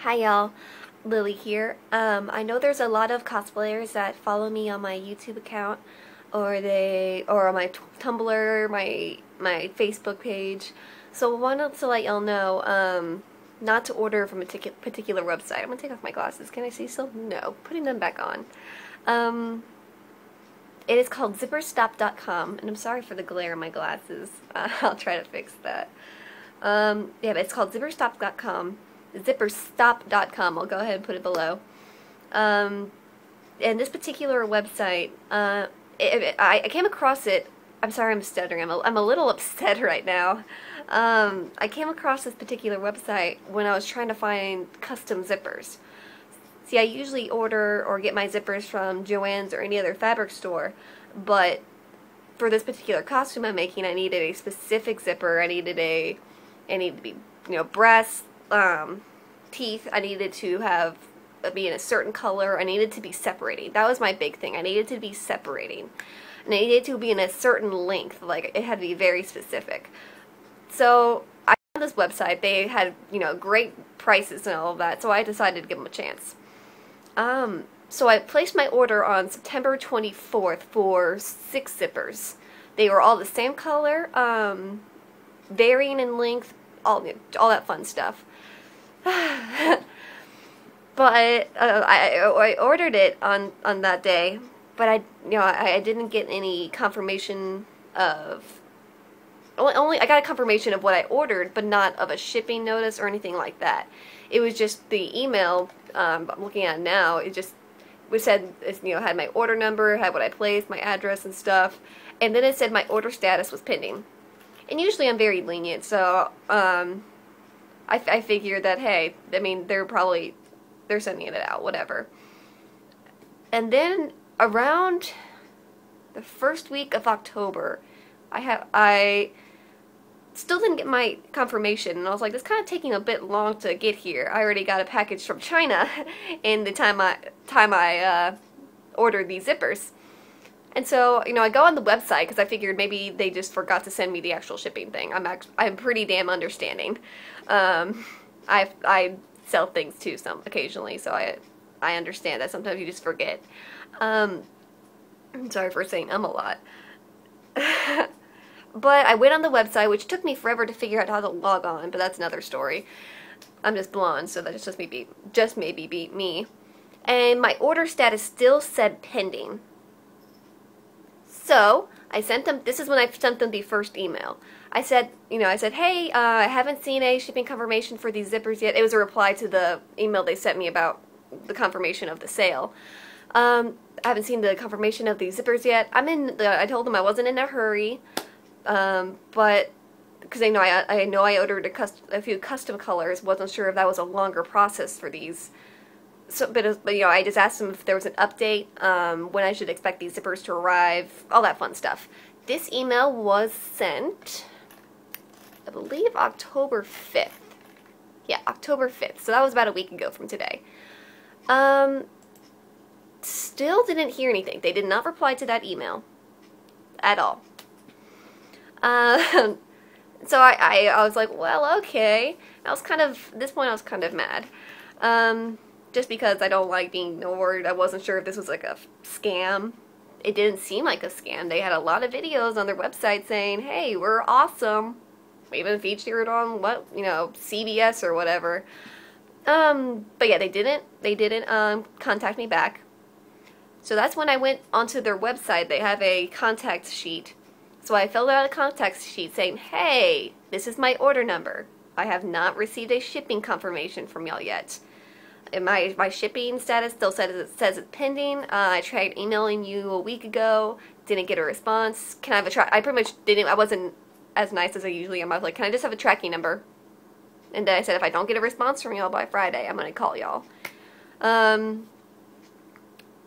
Hi y'all, Lily here. I know there's a lot of cosplayers that follow me on my YouTube account, or on my Tumblr, my Facebook page. So I wanted to let y'all know, not to order from a particular website. I'm gonna take off my glasses. Can I see still? No, putting them back on. It is called Zipperstop.com, and I'm sorry for the glare in my glasses. I'll try to fix that. Yeah, but it's called Zipperstop.com. Zipperstop.com. I'll go ahead and put it below. And this particular website, I came across it. I'm sorry, I'm stuttering. I'm a little upset right now. I came across this particular website when I was trying to find custom zippers. See, I usually order or get my zippers from Joann's or any other fabric store, but for this particular costume I'm making, I needed a specific zipper. I needed to be, brass, teeth. I needed to be in a certain color. I needed to be separating. That was my big thing. I needed to be separating. And I needed to be in a certain length. Like, it had to be very specific. So, I found this website. They had, great prices and all of that, so I decided to give them a chance. So I placed my order on September 24th for 6 zippers. They were all the same color, varying in length, all that fun stuff. But I ordered it on that day, but I didn't get any confirmation of. I got a confirmation of what I ordered, but not of a shipping notice or anything like that. It was just the email I'm looking at now. It said, had my order number, had what I placed, my address and stuff, and then it said my order status was pending. And usually I'm very lenient, so I figured that, hey, I mean, they're sending it out, whatever. And then around the first week of October, I still didn't get my confirmation, and I was like, this kind of taking a bit long to get here. I already got a package from China in the time I ordered these zippers. And so, I go on the website because I figured maybe they just forgot to send me the actual shipping thing. I'm pretty damn understanding. I sell things too occasionally, so I understand that sometimes you just forget. I'm sorry for saying a lot. But I went on the website, which took me forever to figure out how to log on, but that's another story. I'm just blonde, so that's just maybe beat me. And my order status still said pending. So I sent them. This is when I sent them the first email. I said, hey, I haven't seen a shipping confirmation for these zippers yet. It was a reply to the email they sent me about the confirmation of the sale. I haven't seen the confirmation of these zippers yet. I told them I wasn't in a hurry. But because I know I ordered a few custom colors, wasn't sure if that was a longer process for these. So, but I just asked them if there was an update, when I should expect these zippers to arrive, all that fun stuff. This email was sent, I believe, October 5th. Yeah, October 5th. So that was about a week ago from today. Still didn't hear anything. They did not reply to that email at all. So I was like, well, okay. At this point I was kind of mad. Just because I don't like being ignored. I wasn't sure if this was like a scam. It didn't seem like a scam. They had a lot of videos on their website saying, hey, we're awesome. We even featured on CBS or whatever. But yeah, they didn't contact me back. So that's when I went onto their website. They have a contact sheet. So I filled out a contact sheet saying, hey, this is my order number. I have not received a shipping confirmation from y'all yet. And my shipping status still says it's pending. I tried emailing you a week ago. Didn't get a response. Can I have a I pretty much didn't. I wasn't as nice as I usually am. I was like, can I just have a tracking number? And then I said, if I don't get a response from y'all by Friday, I'm going to call y'all.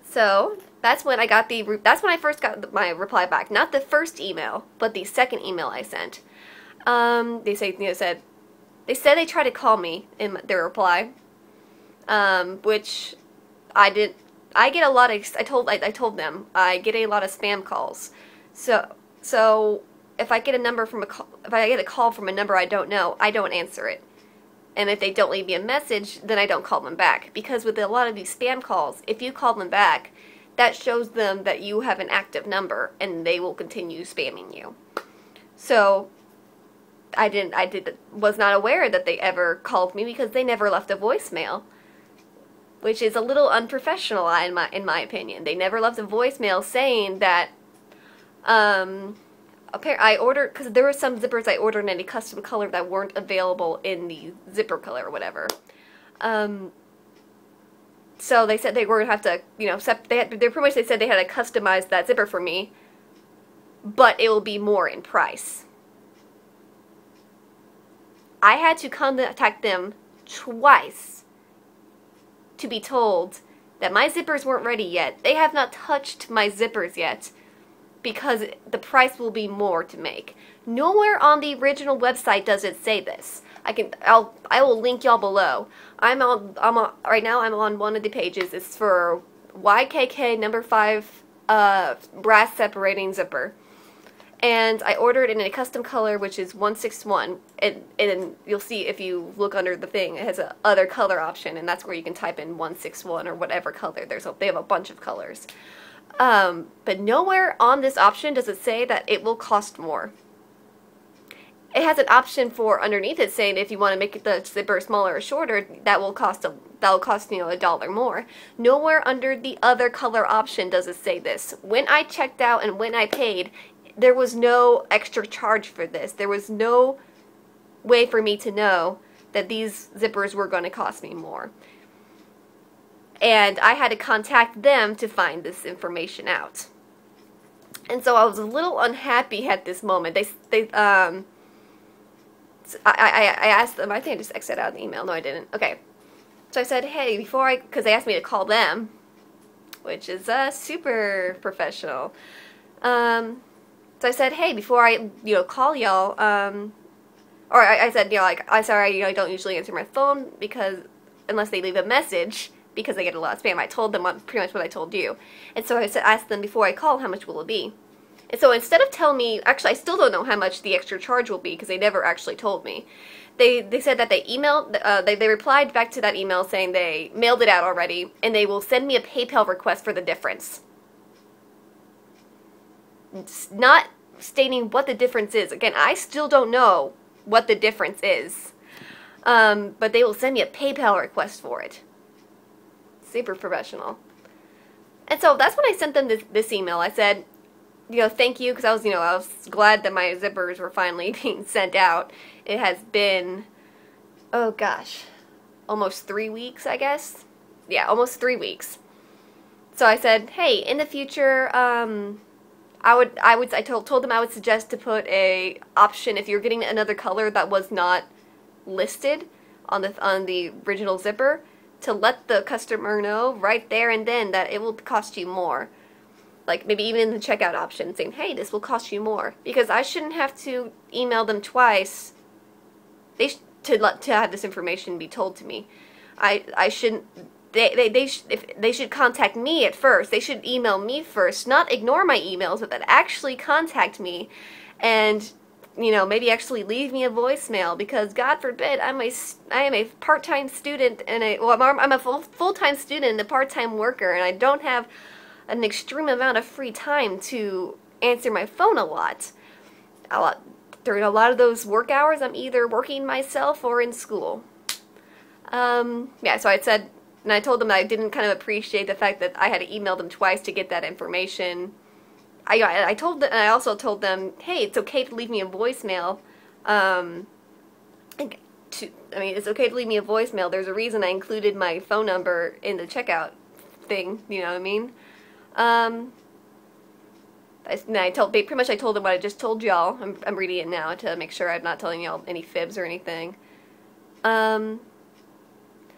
So that's when I first got my reply back. Not the first email, but the second email I sent. They said they tried to call me in their reply, which I did. I get a lot of. I told them I get a lot of spam calls. So if I get a call from a number I don't know, I don't answer it. And if they don't leave me a message, then I don't call them back. Because with a lot of these spam calls, if you call them back, that shows them that you have an active number and they will continue spamming you. So was not aware that they ever called me because they never left a voicemail, which is a little unprofessional in my opinion. They never left a voicemail saying that I ordered, because there were some zippers I ordered in a custom color that weren't available in the zipper color or whatever. So they said they were going to have to, you know, they said they had to customize that zipper for me, but it will be more in price. I had to contact them twice to be told that my zippers weren't ready yet. They have not touched my zippers yet, because the price will be more to make. Nowhere on the original website does it say this. I will link y'all below. Right now I'm on one of the pages. It's for YKK number 5 brass separating zipper. And I ordered it in a custom color, which is 161. And you'll see if you look under the thing, it has a other color option, and that's where you can type in 161 or whatever color. They have a bunch of colors. But nowhere on this option does it say that it will cost more. It has an option for underneath it saying if you want to make the zipper smaller or shorter, that will cost you know, $1 more. Nowhere under the other color option does it say this. When I checked out and when I paid, there was no extra charge for this. There was no way for me to know that these zippers were going to cost me more. And I had to contact them to find this information out. And so I was a little unhappy at this moment. I asked them, I think I just exited out the email. No, I didn't. Okay. So I said, hey, because they asked me to call them, which is super professional. So I said, hey, before I, you know, call y'all, or I said, you know, like, I'm sorry, you know, I don't usually answer my phone unless they leave a message, because they get a lot of spam. I told them pretty much what I told you. And so I asked them before I call, how much will it be? And so instead of telling me, actually I still don't know how much the extra charge will be, because they never actually told me. They said that they emailed, they replied back to that email saying they mailed it out already, and they will send me a PayPal request for the difference. It's not stating what the difference is. Again, I still don't know what the difference is. But they will send me a PayPal request for it. Super professional. And so that's when I sent them this email. I said, you know, thank you, because I was glad that my zippers were finally being sent out. It has been, oh gosh, almost 3 weeks, I guess. Yeah, almost 3 weeks. So I said, hey, in the future, I told them I would suggest to put a option if you're getting another color that was not listed on the original zipper, to let the customer know right there and then that it will cost you more. Like maybe even in the checkout option saying, hey, this will cost you more. Because I shouldn't have to email them twice to have this information be told to me. I shouldn't. They should contact me at first. They should email me first, not ignore my emails, but actually contact me, and you know, maybe actually leave me a voicemail, because God forbid I am a part-time student and I'm a full-time student and a part-time worker, and I don't have an extreme amount of free time to answer my phone a lot. During a lot of those work hours, I'm either working myself or in school. Yeah, so I said, and I told them that I didn't kind of appreciate the fact that I had to email them twice to get that information. I also told them, hey, it's okay to leave me a voicemail. It's okay to leave me a voicemail. There's a reason I included my phone number in the checkout thing. You know what I mean? I told them what I just told y'all. I'm reading it now to make sure I'm not telling y'all any fibs or anything. Then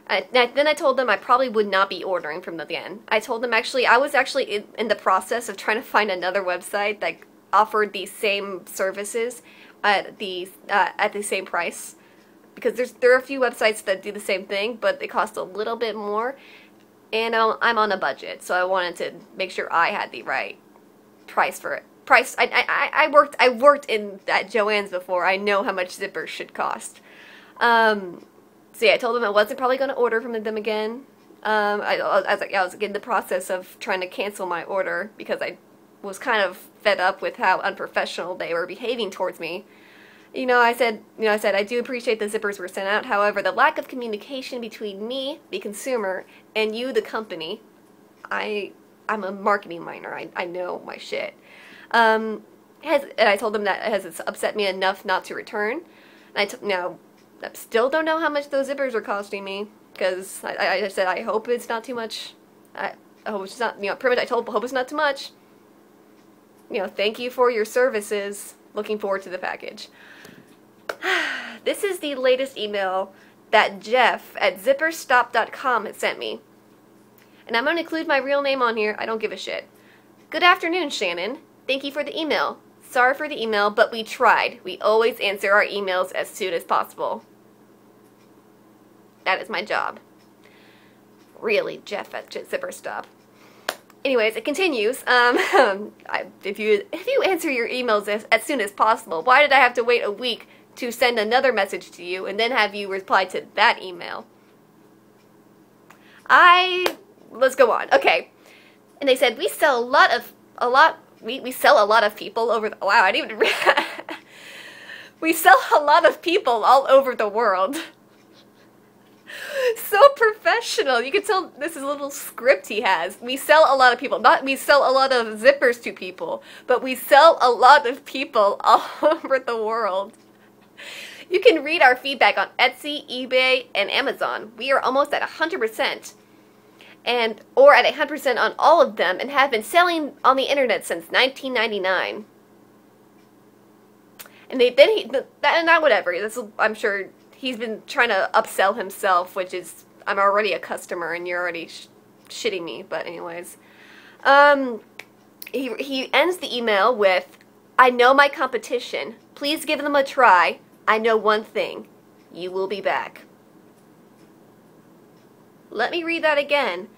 I told them I probably would not be ordering from them again. I told them I was actually in the process of trying to find another website that offered these same services at the same price, because there are a few websites that do the same thing, but they cost a little bit more, and I'm on a budget, so I wanted to make sure I had the right price for it. I worked at Joann's before. I know how much zippers should cost. So yeah, I told them I wasn't probably going to order from them again. I was in the process of trying to cancel my order because I was kind of fed up with how unprofessional they were behaving towards me. I said I do appreciate the zippers were sent out. However, the lack of communication between me, the consumer, and you, the company, I'm a marketing minor. I know my shit. And I told them that has upset me enough not to return. And now I still don't know how much those zippers are costing me because I said I hope it's not too much. I hope it's not, pretty much I hope it's not too much. Thank you for your services. Looking forward to the package. This is the latest email that Jeff at Zipperstop.com had sent me. And I'm going to include my real name on here. I don't give a shit. Good afternoon, Shannon. Thank you for the email. Sorry for the email, but we tried. We always answer our emails as soon as possible. That is my job. Really, Jeff at Zipperstop. Anyways, it continues. If you answer your emails as soon as possible, why did I have to wait a week to send another message to you and then have you reply to that email? Let's go on. Okay. And they said we sell we sell a lot of people over the, wow, I didn't even we sell a lot of people all over the world. So professional. You can tell this is a little script he has. We sell a lot of people. Not we sell a lot of zippers to people, but we sell a lot of people all over the world. You can read our feedback on Etsy, eBay, and Amazon. We are almost at 100%. Or at 100% on all of them and have been selling on the internet since 1999. And whatever. I'm sure he's been trying to upsell himself, which is, I'm already a customer and you're already shitting me. But anyways, he ends the email with, I know my competition. Please give them a try. I know one thing. You will be back. Let me read that again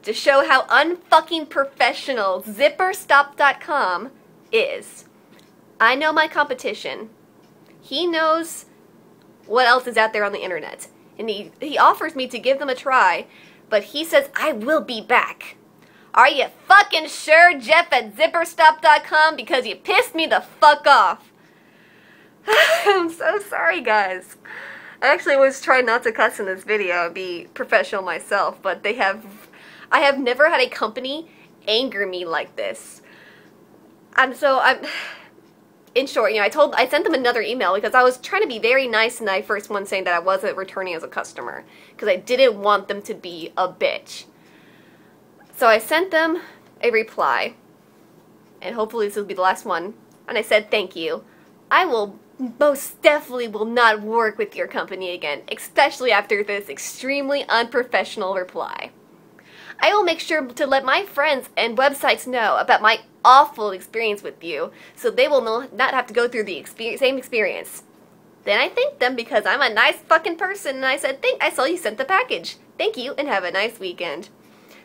to show how unfucking professional Zipperstop.com is. I know my competition. He knows what else is out there on the internet. And he offers me to give them a try, but he says, I will be back. Are you fucking sure, Jeff at Zipperstop.com? Because you pissed me the fuck off. I'm so sorry, guys. I actually was trying not to cuss in this video and be professional myself, but I have never had a company anger me like this. In short, I sent them another email because I was trying to be very nice in that first one saying that I wasn't returning as a customer because I didn't want them to be a bitch. So I sent them a reply, and hopefully this will be the last one, and I said thank you. I will most definitely will not work with your company again, especially after this extremely unprofessional reply. I will make sure to let my friends and websites know about my awful experience with you, so they will not have to go through the same experience. Then I thanked them because I'm a nice fucking person, and I said, I saw you sent the package. Thank you, and have a nice weekend.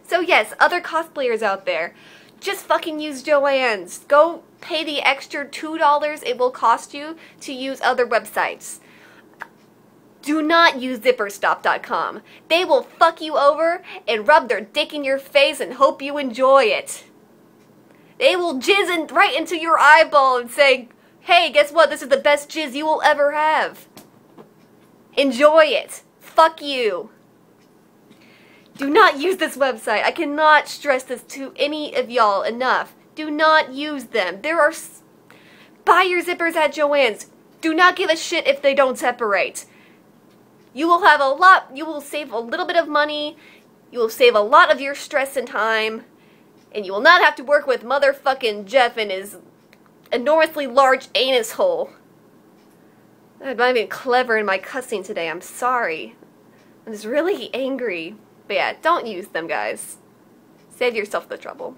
So yes, other cosplayers out there, just fucking use Joann's. Go pay the extra $2 it will cost you to use other websites. Do not use Zipperstop.com. They will fuck you over and rub their dick in your face and hope you enjoy it. They will jizz right into your eyeball and say, hey, guess what? This is the best jizz you will ever have. Enjoy it. Fuck you. Do not use this website. I cannot stress this to any of y'all enough. Do not use them. Buy your zippers at Joann's. Do not give a shit if they don't separate. You will save a little bit of money, you will save a lot of your stress and time, and you will not have to work with motherfucking Jeff and his enormously large anus hole. I'm not even clever in my cussing today, I'm sorry. I'm just really angry. But yeah, don't use them, guys. Save yourself the trouble.